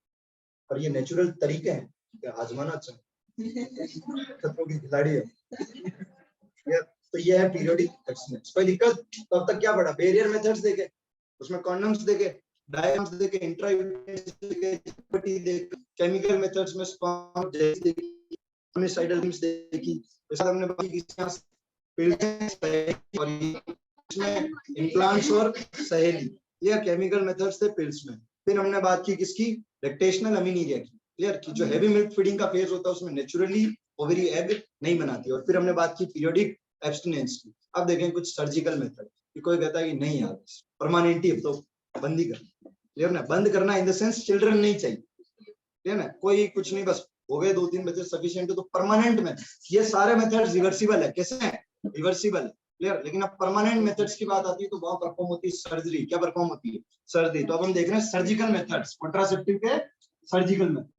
पर ये नेचुरल तरीके हैं कि आजमाना चाहिए। खतरों की खिलाड़ी है तो ये है पीरियोडिक एब्स्टिनेंस। कोई दिक्कत? तो अब तक क्या पढ़ा? बैरियर मेथड्स देखे, उसमें कॉन्डम्स देखे, डायग्राम्स देखे, इंट्रायूटेरस देखे, केमिकल मेथड्स में स्पर्म देखी, हमने साइडल लिम्स देखी, इसमें हमने बात की और इसमें इम्प्लांट्स और सहेली, ये केमिकल मेथड्स थे पिल्स में। फिर हमने बात की किसकी? लैक्टेशनल अमीनीरिया की, क्लियर, कि जो हैवी मिल्क फीडिंग का फेज होता है उसमें नेचुरली ओवरी एग नहीं बनाती। और फिर हमने बात की पीरियोडिक एब्स्टिनेंस की। अब देखें कुछ सर्जिकल मेथड, कि कोई कहता है कि नहीं यार परमानेंटली तो बंद ही करना, क्लियर ना, बंद करना इन द सेंस चिल्ड्रन नहीं चाहिए, क्लियर ना, कोई कुछ नहीं, बस हो गए 2-3 बच्चे सफिशिएंट है तो परमानेंट में ये सारे मेथड्स रिवर्सिबल है। कैसे है? रिवर्सिबल है, क्लियर। लेकिन अब परमानेंट मेथड्स की बात आती है तो वहां परफॉर्म होती है सर्जरी। क्या परफॉर्म होती है? सर्जरी। तो अब हम देख रहे हैं सर्जिकल मेथड्स, कॉन्ट्रासेप्टिव के सर्जिकल मेथड्स।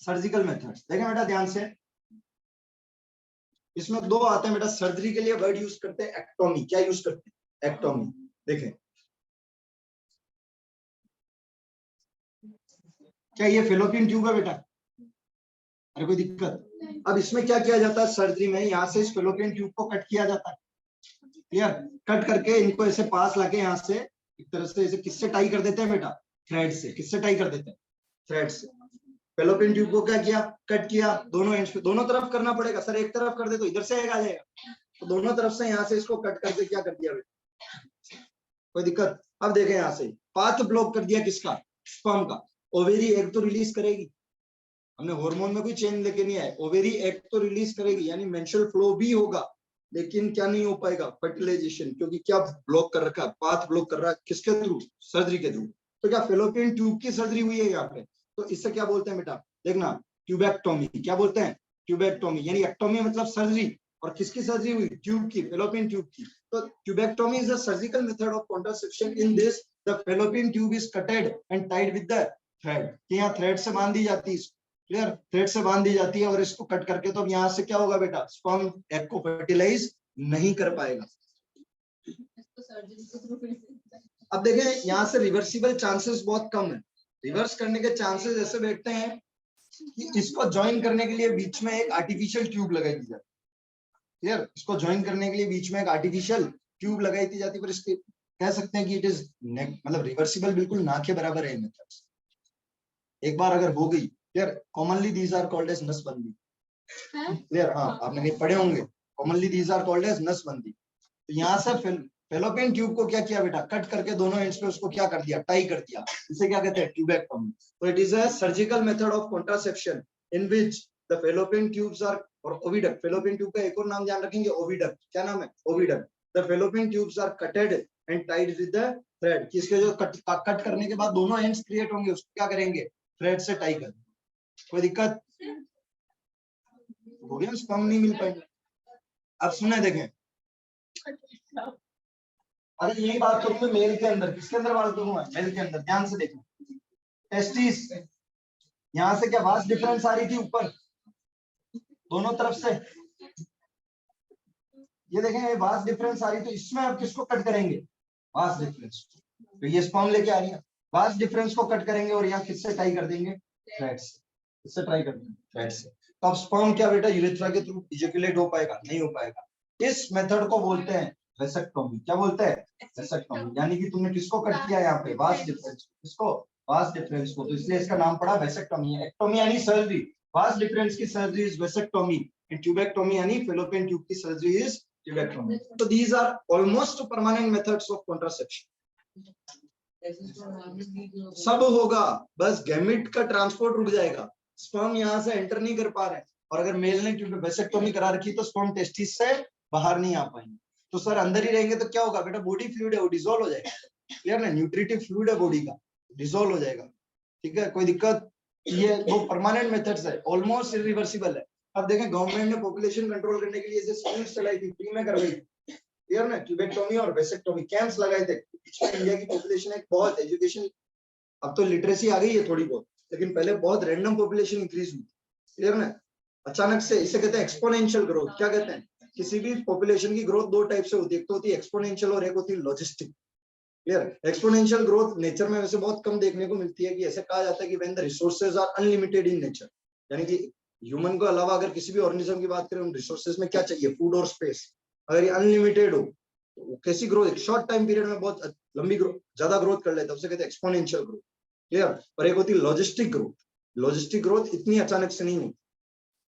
सर्जिकल मेथड्स देखें बेटा ध्यान से, इसमें 2 आते हैं बेटा। सर्जरी के लिए वर्ड यूज करते हैं एक्टोमी। क्या यूज करते हैं? एक्टोमी। देखें क्या ये फेलोपियन ट्यूब है बेटा? अरे कोई दिक्कत? अब इसमें क्या किया जाता है सर्जरी में? यहाँ से इस फेलोपियन ट्यूब को कट किया जाता है, क्लियर। कट करके इनको ऐसे पास लाके यहाँ से एक तरह से ऐसे किससे टाई कर देते हैं बेटा? थ्रेड से। किससे टाई कर देते हैं? थ्रेड से। फेलोपियन ट्यूब को क्या किया? कट किया। दोनों एंड्स पे, दोनों तरफ करना पड़ेगा सर, एक तरफ कर दे तो इधर से एग आ जाएगा, तो दोनों तरफ से यहाँ से इसको कट करके क्या कर दिया बेटा? कोई दिक्कत? अब देखें यहाँ से पाथ ब्लॉक कर दिया किसका? स्पर्म का। ओवेरी एग तो रिलीज करेगी, हमने हार्मोन में कोई चेंज लेके नहीं आए, ओवेरी एग तो रिलीज करेगी, यानी मेंस्ट्रुअल फ्लो भी होगा, लेकिन क्या नहीं हो पाएगा? फर्टिलाइजेशन, क्योंकि क्या ब्लॉक कर रखा है? पाथ ब्लॉक कर रहा है। किसके थ्रू? सर्जरी के थ्रू। तो क्या फेलोपियन ट्यूब की सर्जरी हुई है यहाँ पे? तो इससे क्या बोलते हैं बेटा? देखना, ट्यूबेक्टोमी। क्या बोलते हैं? ट्यूबेक्टोमी। यानी एक्टोमी मतलब सर्जरी, और किसकी सर्जरी हुई? ट्यूब की, फेलोपियन ट्यूब की। तो tubectomy is a surgical method of contraception. In this the fallopian tube is कटेड and tied with the thread. यहाँ थ्रेड से बांध दी जाती है, क्लियर, थ्रेड से बांध दी जाती है, और इसको कट करके तो अब यहाँ से क्या होगा बेटा? स्पर्म एग को फर्टिलाइज नहीं कर पाएगा। अब देखें यहाँ से रिवर्सिबल चांसेस बहुत कम है। रिवर्स करने के चांसेस ऐसे बैठते हैं कि इसको ज्वाइन करने के लिए बीच में एक आर्टिफिशियल ट्यूब लगाई दी जाती है, क्लियर। इसको ज्वाइन करने के लिए बीच में एक आर्टिफिशियल ट्यूब लगाई दी जाती है, पर इसके कह सकते हैं कि इट इज मतलब रिवर्सिबल बिल्कुल ना के बराबर है मेथड्स। एक बार अगर हो गई, clear, commonly these are called as नसबंदी, क्लियर। हाँ आपने नहीं पढ़े होंगे, commonly these are called as नसबंदी। तो यहाँ से फेलोपियन ट्यूब को क्या किया बेटा? कट करके दोनों एंड्स पे उसको क्या कर दिया? टाई कर दिया। इसे क्या कहते हैं? ट्यूबेक्टोमी। तो it is a surgical method of contraception in which the fallopian tubes are, और ओविडक्ट, फेलोपियन ट्यूब का एक और नाम ध्यान रखेंगे, ओविडक्ट। क्या नाम है? Oviduct. The fallopian tubes are cutted and tied with the thread. किसके जो कट करने के बाद दोनों एंड्स क्रिएट होंगे, उसको क्या करेंगे? थ्रेड से टाई कर। कोई दिक्कत? हो गया, स्पर्म नहीं मिल पाएगा। अब सुने, देखें, अरे यही बात करूंगा मेल के अंदर। किसके अंदर बात करूंगा? मेल के अंदर। ध्यान से देखना, टेस्टिस, यहाँ से क्या वास्ट डिफरेंस आ रही थी ऊपर दोनों तरफ से, ये देखें ये वास्ट डिफरेंस आ रही, तो इसमें अब किसको कट करेंगे? Vast difference. तो ये स्पर्म लेके आ रही है, वास्ट डिफरेंस को कट करेंगे और यहाँ किससे टाई कर देंगे? थ्रेड से। किससे ट्राई कर देंगे? थ्रेड से। तो अब स्पर्म क्या बेटा यूरेथ्रा के थ्रू इजैकुलेट हो पाएगा? नहीं हो पाएगा। इस मेथड को बोलते हैं वेसेक्टोमी। क्या बोलते हैं? वेसेक्टोमी। यानी कि तुमने किसको कट किया यहाँ पे? Vast difference. किसको? वास्ट डिफरेंस को। तो इसलिए इसका नाम पड़ा वेसेक्टोमी। एक्टोमी यानी सर्जरी, वास्ट डिफरेंस की surgery is vasectomy, and tubectomy यानी फेलोपियन ट्यूब की surgery is tubectomy. So these are almost permanent methods of contraception. सब होगा, बस गैमेट का ट्रांसपोर्ट रुक जाएगा, स्पर्म यहाँ से एंटर नहीं कर पा रहे हैं, और अगर मेल ने वेसेक्टोमी करा रखी तो स्पर्म टेस्टिस से बाहर नहीं आ पाएंगे। तो सर अंदर ही रहेंगे तो क्या होगा बेटा, बॉडी फ्लूइड है वो डिसॉल्व हो जाएगा, क्लियर ना, न्यूट्रिटिव फ्लूइड है बॉडी का, डिसॉल्व हो जाएगा, ठीक है, कोई दिक्कत, ये वो परमानेंट मेथड्स है, ऑलमोस्ट इरिवर्सिबल है। अब देखें गवर्नमेंट ने पॉपुलेशन कंट्रोल करने के लिए जैसे स्कीम्स चलाई थी, फ्री में करवाई थी, क्लियर ना, ट्यूबेक्टोमी और वेसेक्टोमी कैंप्स लगाए थे, इंडिया की पॉपुलेशन एक बहुत एजुकेशन, अब तो लिटरेसी आ गई है थोड़ी बहुत, लेकिन पहले बहुत रैंडम पॉपुलेशन इंक्रीज हुई, क्लियर ना, अचानक से, इसे कहते हैं एक्सपोनेंशियल ग्रोथ। क्या कहते हैं, किसी भी पॉपुलेशन की ग्रोथ दो टाइप से होती है, एक तो होती है एक्सपोनेंशियल और एक होती है logistic, clear. Exponential growth nature में वैसे बहुत कम देखने को मिलती है, कि ऐसे कहा जाता है कि when the resources are unlimited in nature, यानी कि ह्यूमन को अलावा अगर किसी भी ऑर्गेनिज्म की बात करें, उन रिसोर्सेज में क्या चाहिए, फूड और स्पेस, अगर ये अनलिमिटेड हो तो कैसी ग्रोथ, शॉर्ट टाइम पीरियड में बहुत लंबी ग्रोथ, ज्यादा ग्रोथ कर लेता है, उसे कहते हैं एक्सपोनेंशियल ग्रोथ, क्लियर। और एक होती है लॉजिस्टिक ग्रोथ, लॉजिस्टिक ग्रोथ इतनी अचानक से नहीं होती,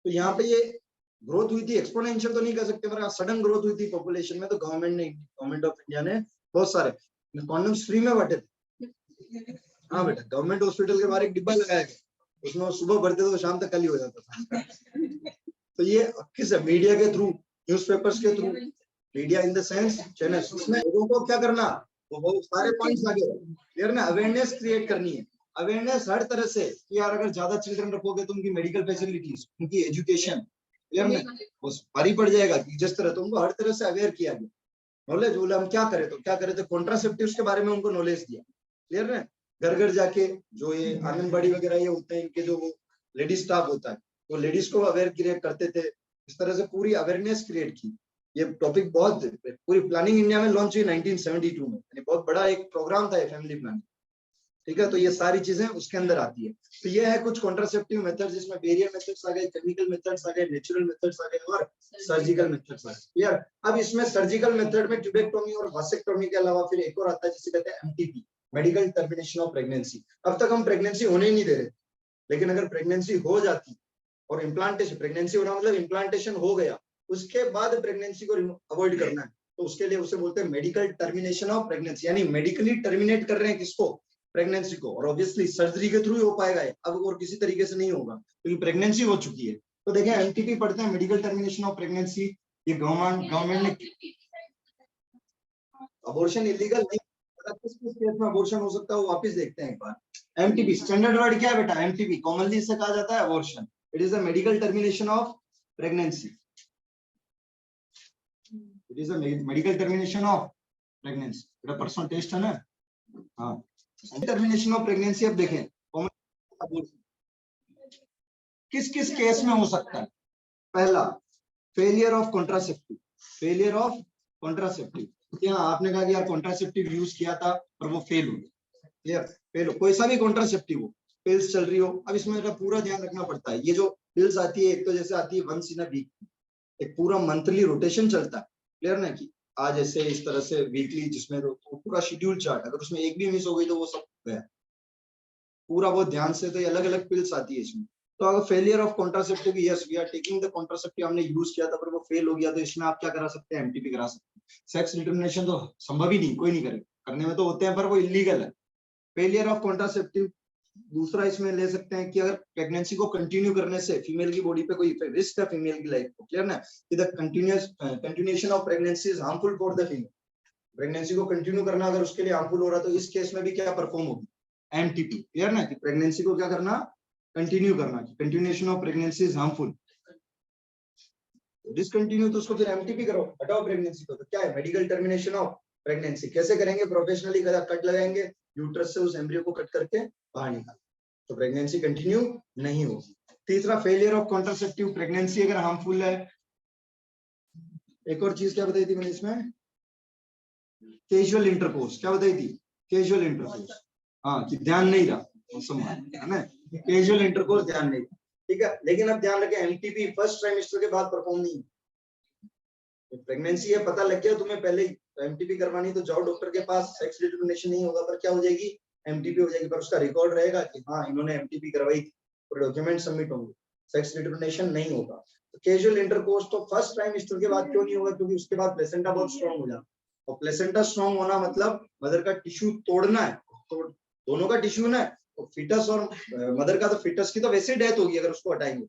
तो यहाँ पे ये ग्रोथ हुई थी, एक्सपोनेंशियल तो नहीं कह सकते, मगर सडन ग्रोथ हुई थी पॉपुलेशन में, तो गवर्नमेंट ऑफ इंडिया ने बहुत सारे कॉन्डम्स फ्री में बांटे थे। हाँ बेटा, गवर्नमेंट हॉस्पिटल के बाहर एक डिब्बा लगाया गया, उसमें सुबह भरते थे तो शाम तक खाली हो जाता था। तो ये किस मीडिया के थ्रू, न्यूज़पेपर्स के through, media in the sense channels, उसमें लोगों को क्या करना, वो सारे पॉइंट्स आगे, क्लियर ना, अवेयरनेस क्रिएट करनी है, अवेयरनेस हर तरह से, कि यार अगर ज्यादा चिल्ड्रन रखोगे तो उनकी मेडिकल फैसिलिटीज, उनकी एजुकेशन, क्लियर ना, वो भारी पड़ जाएगा, कि जिस तरह तो उनको हर तरह से अवेयर किया गया, नॉलेज, बोले हम क्या करें, तो क्या करें, तो कॉन्ट्रासेप्टिव्स के बारे में उनको नॉलेज दिया, क्लियर ना, घर घर जाके, जो ये आंगनबाड़ी वगैरह ये होते हैं, इनके जो वो लेडीज स्टाफ होता है, वो लेडीज को अवेयर क्रिएट करते थे, इस तरह से पूरी अवेयरनेस क्रिएट की। ये टॉपिक बहुत, पूरी प्लानिंग इंडिया में लॉन्च हुई 1972 में, यानी बहुत बड़ा एक प्रोग्राम था ये फैमिली प्लानिंग, ठीक है, तो ये सारी चीजें उसके अंदर आती है। तो ये है कुछ कॉन्ट्रासेप्टिव मेथड्स, जिसमें बैरियर मेथड्स आ गए, केमिकल मेथड्स आ गए, नेचुरल मेथड्स आ गए और सर्जिकल मेथड्स आ गए, क्लियर। अब इसमें सर्जिकल मेथड में ट्यूबेक्टोमी और वासेक्टोमी के अलावा फिर एक और आता है जिसे कहते हैं MTP, medical termination of pregnancy. अब तक हम प्रेगनेंसी होने ही नहीं दे रहे, लेकिन अगर प्रेगनेंसी हो जाती और इम्प्लांटेशन, प्रेगनेंसी होना मतलब इम्प्लांटेशन हो गया, उसके बाद प्रेगनेंसी को अवॉइड करना है, तो उसके लिए उसे बोलते हैं मेडिकल टर्मिनेशन ऑफ प्रेगनेंसी, यानी मेडिकली टर्मिनेट कर रहे हैं किसको, प्रेगनेंसी को, और ऑब्वियसली सर्जरी के थ्रू ही हो पाएगा, अब और किसी तरीके से नहीं होगा, क्योंकि प्रेगनेंसी हो चुकी है। तो देखें एमटीपी पढ़ते हैं, मेडिकल टर्मिनेशन ऑफ प्रेगनेंसी, ये गवर्नमेंट ने, अबॉर्शन इलीगल नहीं, किस किस केस में अबॉर्शन हो सकता है वो वापस देखते हैं एक बार। एमटीपी स्टैंडर्ड वर्ड क्या है बेटा, एमटीपी कॉमनली इससे कहा जाता है abortion, it is a medical termination of pregnancy, it is a medical termination of pregnancy, बेटा पर्सनल टेस्ट है ना, हाँ, टर्मिनेशन ऑफ प्रेगनेंसी। अब देखें किस किस केस में हो सकता है, पहला failure of contraceptive, failure of contraceptive, हाँ आपने कहा कि यार कॉन्ट्रासेप्टिव यूज किया था पर वो फेल हो गया, क्लियर, फेल हो, कोई सा भी कॉन्ट्रासेप्टिव हो, पिल्स चल रही हो, अब इसमें पूरा ध्यान रखना पड़ता है, ये जो पिल्स आती है एक तो जैसे आती है वंस इन अ वीक, एक पूरा मंथली रोटेशन चलता है, क्लियर ना, कि आज ऐसे इस तरह से वीकली, जिसमें तो पूरा शेड्यूल चार्ट, अगर उसमें एक भी मिस हो गई तो वो सब गया पूरा, बहुत ध्यान से, तो ये अलग अलग पिल्स आती है इसमें। तो अगर failure of contraceptive, yes we are taking the contraceptive, हमने यूज किया था पर वो फेल हो गया, तो इसमें आप क्या करा सकते हैं, एमटीपी करा सकते हैं। सेक्स डिटर्मिनेशन तो संभव ही नहीं, कोई नहीं करेगा, करने में तो होते हैं पर वो इलीगल है, फेलियर ऑफ कॉन्ट्रासेप्टिव। दूसरा इसमें ले सकते हैं कि अगर प्रेगनेंसी को कंटिन्यू करने से फीमेल की बॉडी पे कोई रिस्क है फीमेल की लाइफ को, क्लियर ना, कि the continuation of pregnancy is harmful for the female, pregnancy को कंटिन्यू करना अगर उसके लिए हार्मफुल हो रहा है, तो इस केस में भी क्या परफॉर्म होगी, एमटीपी, क्लियर ना, कि प्रेगनेंसी को क्या करना, कंटिन्यू करना, कि continuation of pregnancy is harmful, discontinue तो उसको फिर एमटीपी करो, हटाओ प्रेगनेंसी को, तो क्या है, मेडिकल टर्मिनेशन ऑफ प्रेगनेंसी। कैसे करेंगे, प्रोफेशनली कट लगाएंगे, यूट्रस से उस एम्ब्रियो को कट करके बाहर निकाल, तो प्रेगनेंसी कंटिन्यू नहीं होगी। तीसरा फेलियर ऑफ कॉन्ट्रासेप्टिव, प्रेगनेंसी अगर हार्मफुल है। एक और चीज क्या बताई थी मैंने इसमें, कैजुअल इंटरकोर्स, क्या बताई थी, कैजुअल इंटरकोर्स, हाँ, कि ध्यान नहीं रहा, है ना, कैजुअल इंटरकोर्स ध्यान नहीं, ठीक है। लेकिन अब ध्यान रखें, एमटीपी फर्स्ट ट्राइमेस्टर के बाद परफॉर्म नहीं, प्रेगनेंसी है पता लग गया तुम्हें पहले ही, तो एमटीपी करवानी तो जाओ डॉक्टर के पास, सेक्स डिटर्मिनेशन नहीं होगा पर क्या हो जाएगी, एमटीपी हो जाएगी, पर उसका रिकॉर्ड रहेगा कि हाँ इन्होंने एमटीपी करवाई थी, और डॉक्यूमेंट सबमिट होंगे, सेक्स डिटर्मिनेशन नहीं होगा। तो कैजुअल इंटरकोर्स तो फर्स्ट ट्राइमेस्टर के बाद क्यों नहीं होगा, क्योंकि उसके बाद प्लेसेंटा बहुत स्ट्रॉन्ग हो जाता है, और प्लेसेंटा स्ट्रॉन्ग होना मतलब मदर का टिश्यू तोड़ना है, तो दोनों का टिश्यू ना, तो फिटस और मदर का, तो फिटस की तो वैसे डेथ होगी अगर उसको हटाएंगे,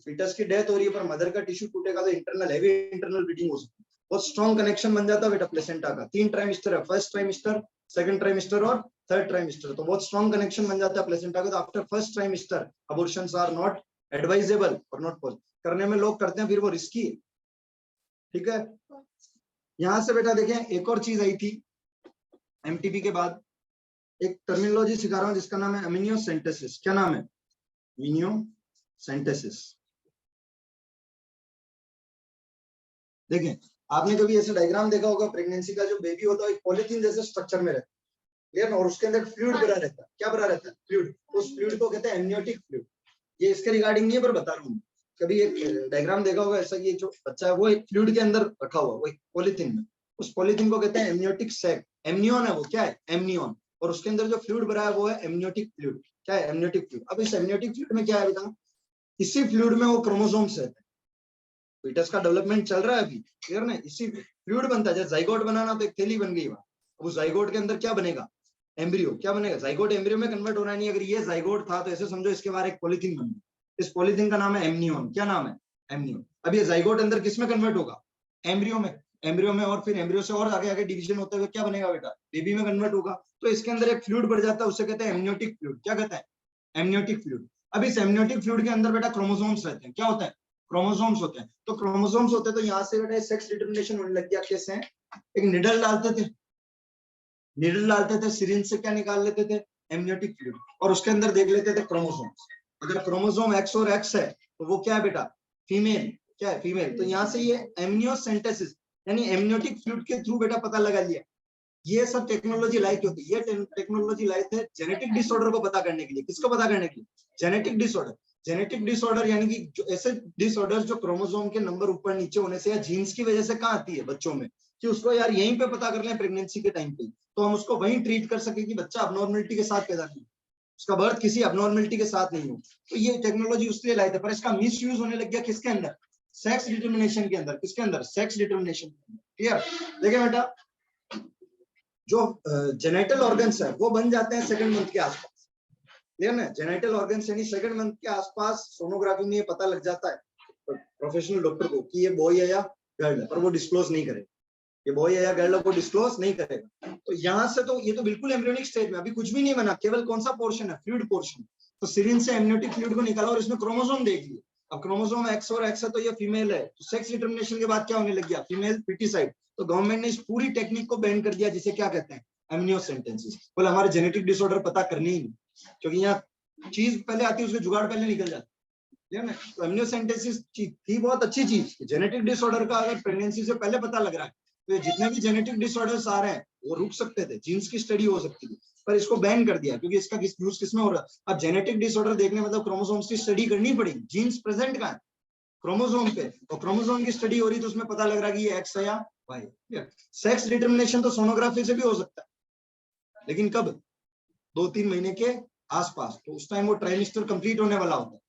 फिटस की डेथ हो रही है, पर मदर का टिश्यू टूटेगा तो इंटरनल हैवी इंटरनल ब्लीडिंग हो सकती है, बहुत स्ट्रॉन्ग कनेक्शन बन जाता है बेटा प्लेसेंटा का। 3 ट्राइमेस्टर है, फर्स्ट ट्राइमेस्टर, सेकंड ट्राइमेस्टर और थर्ड ट्राइमेस्टर, तो बहुत स्ट्रॉन्ग कनेक्शन बन जाता है प्लेसेंटा का। तो after first trimester abortions are not advisable और नॉट पॉसिबल। करने में लोग करते हैं, फिर वो रिस्की है, ठीक है। यहां से बेटा देखें एक और चीज आई थी एमटीपी के बाद, एक टर्मिनोलॉजी सिखा रहा हूं जिसका नाम है एमिनियोसेंटेसिस। क्या नाम है? एमिनियोसेंटेसिस। देखें, आपने कभी ऐसे डायग्राम देखा होगा प्रेगनेंसी का, जो बेबी होता है एक पॉलिथीन जैसे स्ट्रक्चर में रहता है, क्लियर ना, और उसके अंदर फ्लूइड भरा रहता है। क्या भरा रहता है? फ्लूइड। उस फ्लूइड को कहते हैं एमनियोटिक फ्लूइड। ये इसके रिगार्डिंग नहीं है पर बता रहा हूँ। कभी एक डायग्राम देखा होगा ऐसा, ये जो बच्चा है वो एक फ्लूइड के अंदर रखा हुआ, वो एक पॉलिथीन में, उस पॉलिथीन को कहते हैं एमनियोटिक सैक। एमनियन है वो, क्या है? एमनियन। और उसके अंदर जो फ्लूइड भरा है वो है एमनियोटिक फ्लूइड। क्या है? Amniotic fluid. अब इस एमनियोटिक फ्लूइड में क्या है बेटा? इसी फ्लूइड में वो क्रोमोसोम्स रहते हैं। फीटस का डेवलपमेंट चल रहा है अभी, क्लियर ना, इसी फ्लूइड बनता है। जैसे जाइगोट बनाना तो एक थैली बन गई वहां, उस जाइगोट के अंदर क्या बनेगा? एम्ब्रियो। क्या बनेगा? जाइगोट एम्ब्रियो में कन्वर्ट होना नहीं। अगर ये जाइगोट था तो ऐसे समझो इसके बाहर एक पॉलिथीन बन गई, इस पॉलिथीन का नाम है एमनियन। क्या नाम है? एमनियन। अब ये जाइगोट अंदर किस में कन्वर्ट होगा? एम्ब्रियो में। एम्ब्रियो में, और फिर एम्ब्रियो से और आगे आगे डिवीजन होते हुए क्या बनेगा बेटा? बेबी में कन्वर्ट होगा। तो इसके अंदर एक फ्लूइड बढ़ जाता है, उसे कहते हैं एमनियोटिक फ्लूइड। क्या कहते हैं? Amniotic fluid. अब इस एमनियोटिक फ्लूइड के अंदर बेटा क्रोमोसोम्स रहते हैं। क्या होता है? क्रोमोसोम्स होते हैं। तो क्रोमोसोम्स होते हैं तो यहाँ से बेटा सेक्स डिटरमिनेशन होने लग गया। कैसे? एक निडल डालते थे, निडल डालते थे, सिरिंज से क्या निकाल लेते थे? एमनियोटिक फ्लूइड, और उसके अंदर देख लेते थे क्रोमोसोम्स। अगर क्रोमोसोम एक्स और एक्स है तो वो क्या है बेटा? फीमेल। क्या है? फीमेल। तो यहाँ से ये एमनियोसेंटेसिस यानी एमनियोटिक फ्लूइड के थ्रू बेटा पता लगा लिया। ये सब टेक्नोलॉजी लाई क्यों थी? ये टेक्नोलॉजी लाई थे जेनेटिक डिसऑर्डर को पता करने के लिए। किसको पता करने के लिए? Genetic disorder. जेनेटिक डिसऑर्डर यानी कि जो ऐसे डिसऑर्डर जो क्रोमोसोम के नंबर ऊपर नीचे होने से या जीन्स की वजह से कहाँ आती है बच्चों में, कि उसको यार यहीं पे पता कर लें प्रेगनेंसी के टाइम पे, तो हम उसको वहीं ट्रीट कर सके कि बच्चा अबनॉर्मलिटी के साथ पैदा नहीं, उसका बर्थ किसी अबनॉर्मलिटी के साथ नहीं हो। तो ये टेक्नोलॉजी उसके लिए लाए थे, पर इसका मिस यूज होने लग गया किसके अंदर? सेक्स डिटर्मिनेशन के अंदर। किसके अंदर? Sex determination. क्लियर? देखिए बेटा, जो जेनेटल ऑर्गन्स है वो बन जाते हैं सेकंड मंथ के आसपास, क्लियर ना। जेनेटल ऑर्गन्स यानी सेकंड मंथ के आसपास सोनोग्राफी में ये पता लग जाता है प्रोफेशनल डॉक्टर को कि ये बॉय है या गर्ल है, पर वो डिस्क्लोज नहीं करेगा। ये बॉय है या गर्ल है वो डिस्क्लोज नहीं करेगा। तो यहाँ से तो ये तो बिल्कुल एम्ब्रियोनिक स्टेज में, अभी कुछ भी नहीं बना, केवल कौन सा पोर्शन है? Fluid portion. तो सिरिंज से एमनियोटिक फ्लूइड को निकाला और इसमें क्रोमोसोम देख लिए। अब क्रोमोसोम एक्स और एक्स है तो ये फीमेल है, तो सेक्स डिटर्मिनेशन के बाद क्या होने लग गया? Female foeticide. तो गवर्नमेंट ने इस पूरी टेक्निक को बैन कर दिया, जिसे क्या कहते हैं? एमनियोसेंटेसिस। बोले हमारे जेनेटिक डिसऑर्डर पता करनी ही नहीं, क्योंकि यहाँ चीज पहले आती है उसके जुगाड़ पहले निकल जाता है। तो एमनियोसेंटेसिस थी बहुत अच्छी चीज। जेनेटिक डिसऑर्डर का अगर प्रेगनेंसी से पहले पता लग रहा है तो ये जितने भी जेनेटिक डिसऑर्डर्स आ रहे हैं वो रुक सकते थे, जीन्स की स्टडी हो सकती थी, पर इसको बैन कर दिया क्योंकि इसका यूज किसमें हो रहा है? अब जेनेटिक डिसऑर्डर देखने मतलब क्रोमोसोम्स की स्टडी करनी पड़ेगी। जीन्स प्रेजेंट कहाँ है? क्रोमोसोम पे। और क्रोमोसोम की स्टडी हो रही तो उसमें पता लग रहा है कि ये एक्स है या वाई। सेक्स डिटर्मिनेशन तो सोनोग्राफी से भी हो सकता है, लेकिन कब? 2-3 महीने के आसपास, तो उस टाइम वो ट्राइमेस्टर कंप्लीट होने वाला होता है।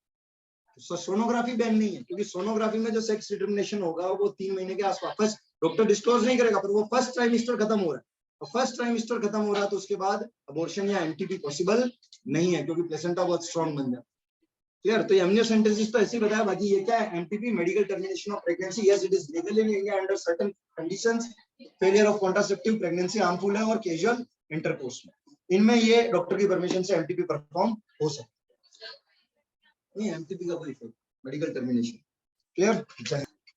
तो सोनोग्राफी बैन नहीं है, क्योंकि सोनोग्राफी में जो सेक्स डिटर्मिनेशन होगा वो 3 महीने के आसपास, फर्स्ट डॉक्टर डिस्क्लोज नहीं करेगा, पर वो फर्स्ट ट्राइमेस्टर खत्म हो रहा है, और फर्स्ट ट्राइमेस्टर खत्म हो रहा है तो उसके बाद अबॉर्शन या एमटीपी पॉसिबल नहीं है, क्योंकि प्लेसेंटा बहुत स्ट्रॉन्ग बन जाए। क्लियर? तो एमनियोसेंटेसिस तो ऐसे बताया। बाकी ये क्या है? MTP, medical termination of pregnancy. Yes, it is legal in India under certain conditions. Failure of contraceptive, pregnancy harmful है, और कैजुअल इंटरकोर्स में, इनमें ये डॉक्टर की परमिशन से एमटीपी परफॉर्म हो सकता है। नहीं एमटीपी का कोई इफेक्ट, मेडिकल टर्मिनेशन। क्लियर?